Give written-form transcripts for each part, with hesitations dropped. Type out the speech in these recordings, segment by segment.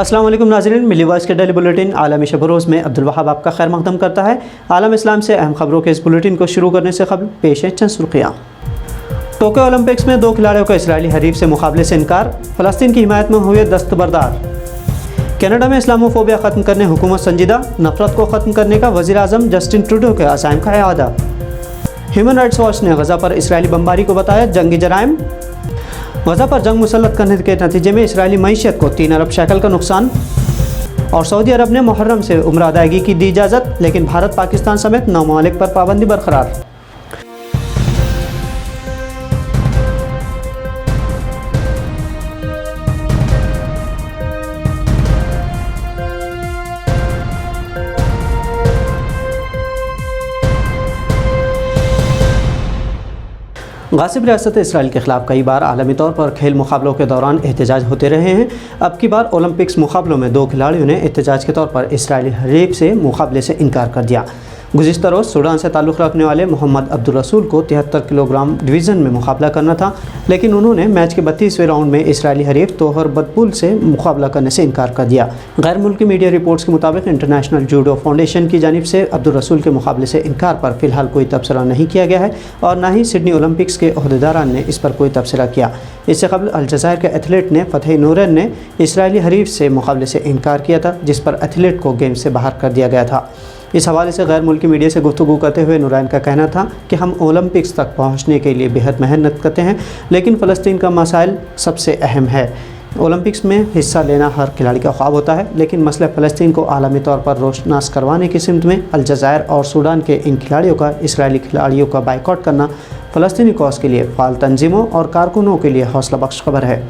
السلام علیکم ناظرین، ملی وائس کے ڈیلی بلیٹن عالمی شب روز میں عبدالوہاب آپ کا خیر مقدم کرتا ہے۔ عالم اسلام سے اہم خبروں کے اس بلیٹن کو شروع کرنے سے قبل پیش ہیں چند سرخیاں۔ ٹوکیو اولمپکس میں 2 کھلاڑیوں کا اسرائیلی حریف سے مقابلے سے انکار، فلسطین کی حمایت میں ہوئے دستبردار۔ کینیڈا میں اسلاموفوبیا ختم کرنے حکومت سنجیدہ، نفرت کو ختم کرنے کا وزیر اعظم جسٹن ٹروڈو کے عزائم کا اعادہ۔ ہیومن رائٹس واچ نے غزہ پر اسرائیلی بمباری کو بتایا جنگی جرائم۔ غزہ پر جنگ مسلط کرنے کے نتیجے میں اسرائیلی معیشت کو 3 ارب شیکل کا نقصان، اور سعودی عرب نے محرم سے عمرہ ادائیگی کی دی اجازت، لیکن بھارت پاکستان سمیت 9 ممالک پر پابندی برقرار۔ غاصب ریاست اسرائیل کے خلاف کئی بار عالمی طور پر کھیل مقابلوں کے دوران احتجاج ہوتے رہے ہیں۔ اب کی بار اولمپکس مقابلوں میں 2 کھلاڑیوں نے احتجاج کے طور پر اسرائیلی حریف سے مقابلے سے انکار کر دیا۔ گزشتہ روز سوڈان سے تعلق رکھنے والے محمد عبدالرسول کو 73 کلو گرام ڈویژن میں مقابلہ کرنا تھا، لیکن انہوں نے میچ کے 32ویں راؤنڈ میں اسرائیلی حریف توہر بدپول سے مقابلہ کرنے سے انکار کر دیا۔ غیر ملکی میڈیا رپورٹس کے مطابق انٹرنیشنل جوڈو فاؤنڈیشن کی جانب سے عبدالرسول کے مقابلے سے انکار پر فی الحال کوئی تبصرہ نہیں کیا گیا ہے، اور نہ ہی سڈنی اولمپکس کے عہدیداران نے اس پر کوئی تبصرہ کیا۔ اس سے قبل الجزائر کے ایتھلیٹ نے فتح نورین نے اسرائیلی حریف سے مقابلے سے انکار کیا تھا، جس پر ایتھلیٹ کو گیم سے باہر کر دیا گیا تھا۔ اس حوالے سے غیر ملکی میڈیا سے گفتگو کرتے ہوئے نورین کا کہنا تھا کہ ہم اولمپکس تک پہنچنے کے لیے بہت محنت کرتے ہیں، لیکن فلسطین کا مسائل سب سے اہم ہے۔ اولمپکس میں حصہ لینا ہر کھلاڑی کا خواب ہوتا ہے، لیکن مسئلہ فلسطین کو عالمی طور پر روشناس کروانے کی سمت میں الجزائر اور سوڈان کے ان کھلاڑیوں کا اسرائیلی کھلاڑیوں کا بائیکاٹ کرنا فلسطینی کاز کے لیے فعال تنظیموں اور کارکنوں کے لیے حوصلہ بخش خبر ہے۔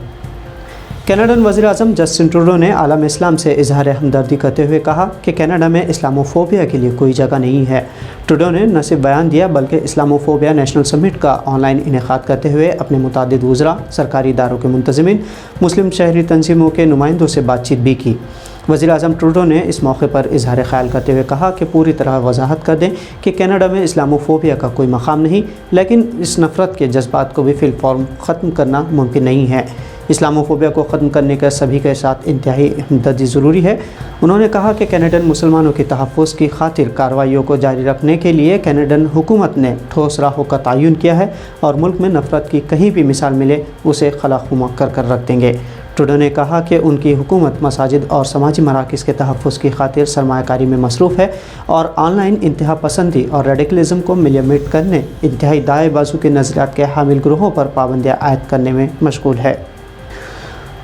کینیڈین وزیر اعظم جسٹن ٹروڈو نے عالم اسلام سے اظہار ہمدردی کرتے ہوئے کہا کہ کینیڈا میں اسلاموفوبیا کے لیے کوئی جگہ نہیں ہے۔ ٹروڈو نے نہ صرف بیان دیا بلکہ اسلاموفوبیا نیشنل سمٹ کا آن لائن انعقاد کرتے ہوئے اپنے متعدد وزراء، سرکاری اداروں کے منتظمین، مسلم شہری تنظیموں کے نمائندوں سے بات چیت بھی کی۔ وزیر اعظم ٹروڈو نے اس موقع پر اظہار خیال کرتے ہوئے کہا کہ پوری طرح وضاحت کر دیں کہ کینیڈا میں اسلاموفوبیا کا کوئی مقام نہیں، لیکن اس نفرت کے جذبات کو بھی فی الفور ختم کرنا ممکن نہیں ہے۔ اسلاموفوبیا کو ختم کرنے کا سبھی کے ساتھ انتہائی ہمدردی ضروری ہے۔ انہوں نے کہا کہ کینیڈین مسلمانوں کی تحفظ کی خاطر کارروائیوں کو جاری رکھنے کے لیے کینیڈین حکومت نے ٹھوس راہوں کا تعین کیا ہے، اور ملک میں نفرت کی کہیں بھی مثال ملے اسے خلا خمہ کر رکھ دیں گے۔ ٹروڈو نے کہا کہ ان کی حکومت مساجد اور سماجی مراکز کے تحفظ کی خاطر سرمایہ کاری میں مصروف ہے، اور آن لائن انتہا پسندی اور ریڈیکلزم کو ملیمیٹ کرنے، انتہائی دائیں بازو کے نظریات کے حامل گروہوں پر پابندیاں عائد کرنے میں مشغول ہے۔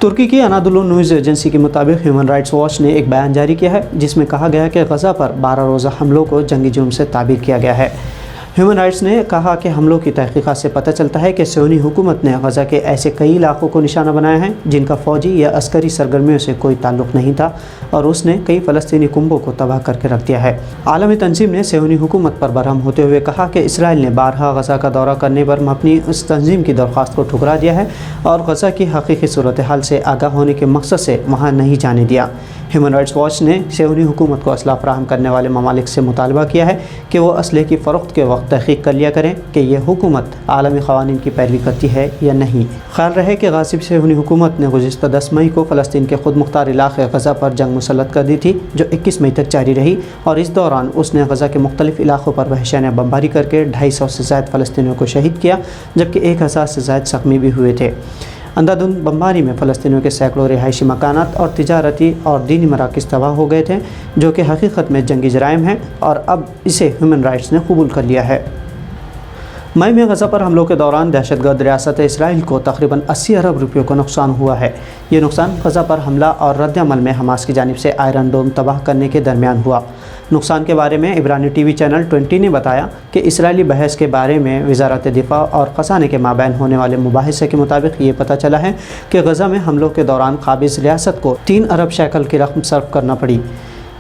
ترکی کی انادولو نیوز ایجنسی کے مطابق ہیومن رائٹس واچ نے ایک بیان جاری کیا ہے جس میں کہا گیا کہ غزہ پر 12 روزہ حملوں کو جنگی جرم سے تعبیر کیا گیا ہے۔ ہیومن رائٹس نے کہا کہ حملوں کی تحقیقات سے پتہ چلتا ہے کہ صہیونی حکومت نے غزہ کے ایسے کئی علاقوں کو نشانہ بنایا ہے جن کا فوجی یا عسکری سرگرمیوں سے کوئی تعلق نہیں تھا، اور اس نے کئی فلسطینی کنبوں کو تباہ کر کے رکھ دیا ہے۔ عالمی تنظیم نے صہیونی حکومت پر برہم ہوتے ہوئے کہا کہ اسرائیل نے بارہا غزہ کا دورہ کرنے پر مبنی اس تنظیم کی درخواست کو ٹھکرا دیا ہے، اور غزہ کی حقیقی صورتحال سے آگاہ ہونے کے مقصد سے وہاں نہیں جانے دیا۔ ہیومن رائٹس واچ نے صہیونی حکومت کو اسلحہ فراہم کرنے والے ممالک سے مطالبہ کیا ہے کہ وہ اسلحے کی فروخت کے وقت تحقیق کر لیا کریں کہ یہ حکومت عالمی قوانین کی پیروی کرتی ہے یا نہیں۔ خیال رہے کہ غاصب صہیونی حکومت نے گزشتہ 10 مئی کو فلسطین کے خود مختار علاقے غزہ پر جنگ مسلط کر دی تھی، جو 21 مئی تک جاری رہی، اور اس دوران اس نے غزہ کے مختلف علاقوں پر وحشیانہ بمباری کر کے 250 سے زائد فلسطینیوں کو شہید کیا، جبکہ 1000 سے زائد زخمی بھی ہوئے تھے۔ اندھادھند بمباری میں فلسطینیوں کے سینکڑوں رہائشی مکانات اور تجارتی اور دینی مراکز تباہ ہو گئے تھے، جو کہ حقیقت میں جنگی جرائم ہیں، اور اب اسے ہیومن رائٹس نے قبول کر لیا ہے۔ مئی میں غزہ پر حملوں کے دوران دہشت گرد ریاست اسرائیل کو تقریباً 80 ارب روپیوں کا نقصان ہوا ہے۔ یہ نقصان غزہ پر حملہ اور رد عمل میں حماس کی جانب سے آئرن ڈوم تباہ کرنے کے درمیان ہوا۔ نقصان کے بارے میں عبرانی ٹی وی چینل 20 نے بتایا کہ اسرائیلی بحث کے بارے میں وزارت دفاع اور خزانے کے مابین ہونے والے مباحثے کے مطابق یہ پتہ چلا ہے کہ غزہ میں حملوں کے دوران قابض ریاست کو 3 ارب شیکل کی رقم صرف کرنا پڑی۔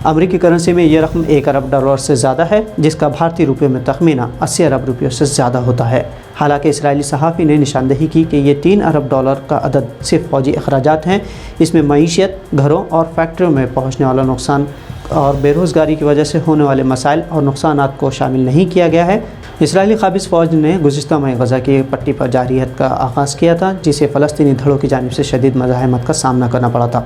امریکی کرنسی میں یہ رقم 1 ارب ڈالر سے زیادہ ہے، جس کا بھارتی روپے میں تخمینہ 80 ارب روپیوں سے زیادہ ہوتا ہے۔ حالانکہ اسرائیلی صحافی نے نشاندہی کی کہ یہ 3 ارب ڈالر کا عدد صرف فوجی اخراجات ہیں، اس میں معیشت، گھروں اور فیکٹریوں میں پہنچنے والا نقصان اور بے روزگاری کی وجہ سے ہونے والے مسائل اور نقصانات کو شامل نہیں کیا گیا ہے۔ اسرائیلی قابض فوج نے گزشتہ ماہ غزہ کی پٹی پر جارحیت کا آغاز کیا تھا، جسے فلسطینی دھڑوں کی جانب سے شدید مزاحمت کا سامنا کرنا پڑا تھا۔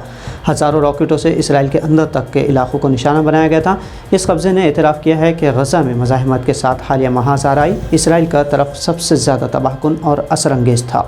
ہزاروں راکٹوں سے اسرائیل کے اندر تک کے علاقوں کو نشانہ بنایا گیا تھا۔ اس قبضے نے اعتراف کیا ہے کہ غزہ میں مزاحمت کے ساتھ حالیہ محاذ آرائی اسرائیل کا طرف سب سے زیادہ تباہ کن اور اثر انگیز تھا۔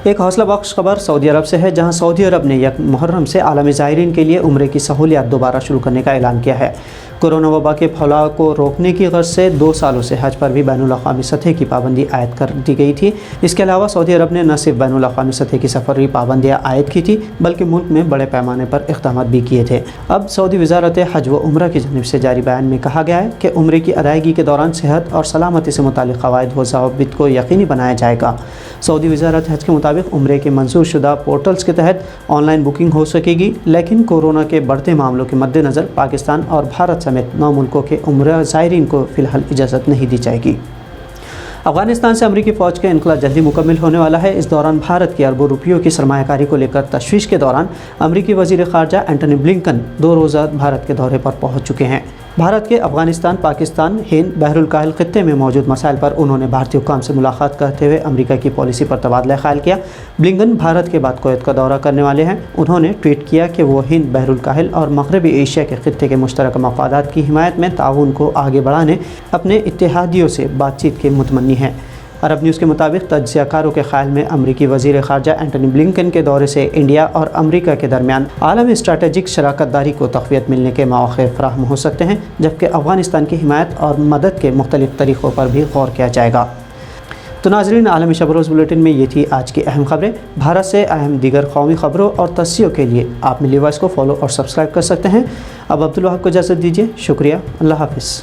ایک حوصلہ بخش خبر سعودی عرب سے ہے، جہاں سعودی عرب نے 1 محرم سے عالمی زائرین کے لیے عمرے کی سہولیات دوبارہ شروع کرنے کا اعلان کیا ہے۔ کورونا وبا کے پھیلاؤ کو روکنے کی غرض سے 2 سالوں سے حج پر بھی بین الاقوامی سطح کی پابندی عائد کر دی گئی تھی۔ اس کے علاوہ سعودی عرب نے نہ صرف بین الاقوامی سطح کی سفری پابندیاں عائد کی تھی، بلکہ ملک میں بڑے پیمانے پر اقدامات بھی کیے تھے۔ اب سعودی وزارت حج و عمرہ کی جانب سے جاری بیان میں کہا گیا ہے کہ عمرے کی ادائیگی کے دوران صحت اور سلامتی سے متعلق قواعد و ضوابط کو یقینی بنایا جائے گا۔ سعودی وزارت حج کے مطابق عمرے کے منظور شدہ پورٹلز کے تحت آن لائن بکنگ ہو سکے گی، لیکن کورونا کے بڑھتے معاملوں کے مد نظر پاکستان اور بھارت سمیت 9 ملکوں کے عمرہ زائرین کو فی الحال اجازت نہیں دی جائے گی۔ افغانستان سے امریکی فوج کا انخلا جلدی مکمل ہونے والا ہے۔ اس دوران بھارت کی اربوں روپیوں کی سرمایہ کاری کو لے کر تشویش کے دوران امریکی وزیر خارجہ اینٹونی بلنکن 2 روزہ بھارت کے دورے پر پہنچ چکے ہیں۔ بھارت کے افغانستان، پاکستان، ہند، بحر الکاہل خطے میں موجود مسائل پر انہوں نے بھارتی حکام سے ملاقات کرتے ہوئے امریکہ کی پالیسی پر تبادلہ خیال کیا۔ بلنکن بھارت کے بعد کویت کا دورہ کرنے والے ہیں۔ انہوں نے ٹویٹ کیا کہ وہ ہند، بحر الکاہل اور مغربی ایشیا کے خطے کے مشترکہ مفادات کی حمایت میں تعاون کو آگے بڑھانے اپنے اتحادیوں سے بات چیت کے متمنی ہیں۔ عرب نیوز کے مطابق تجزیہ کاروں کے خیال میں امریکی وزیر خارجہ اینٹونی بلنکن کے دورے سے انڈیا اور امریکہ کے درمیان عالمی اسٹریٹجک شراکت داری کو تقویت ملنے کے مواقع فراہم ہو سکتے ہیں، جبکہ افغانستان کی حمایت اور مدد کے مختلف طریقوں پر بھی غور کیا جائے گا۔ تو ناظرین، عالمی شب روز بلیٹن میں یہ تھی آج کی اہم خبریں۔ بھارت سے اہم دیگر قومی خبروں اور تجزیوں کے لیے آپ ملی وائس کو فالو اور سبسکرائب کر سکتے ہیں۔ اب عبدالوہاب کو اجازت دیجیے، شکریہ، اللہ حافظ۔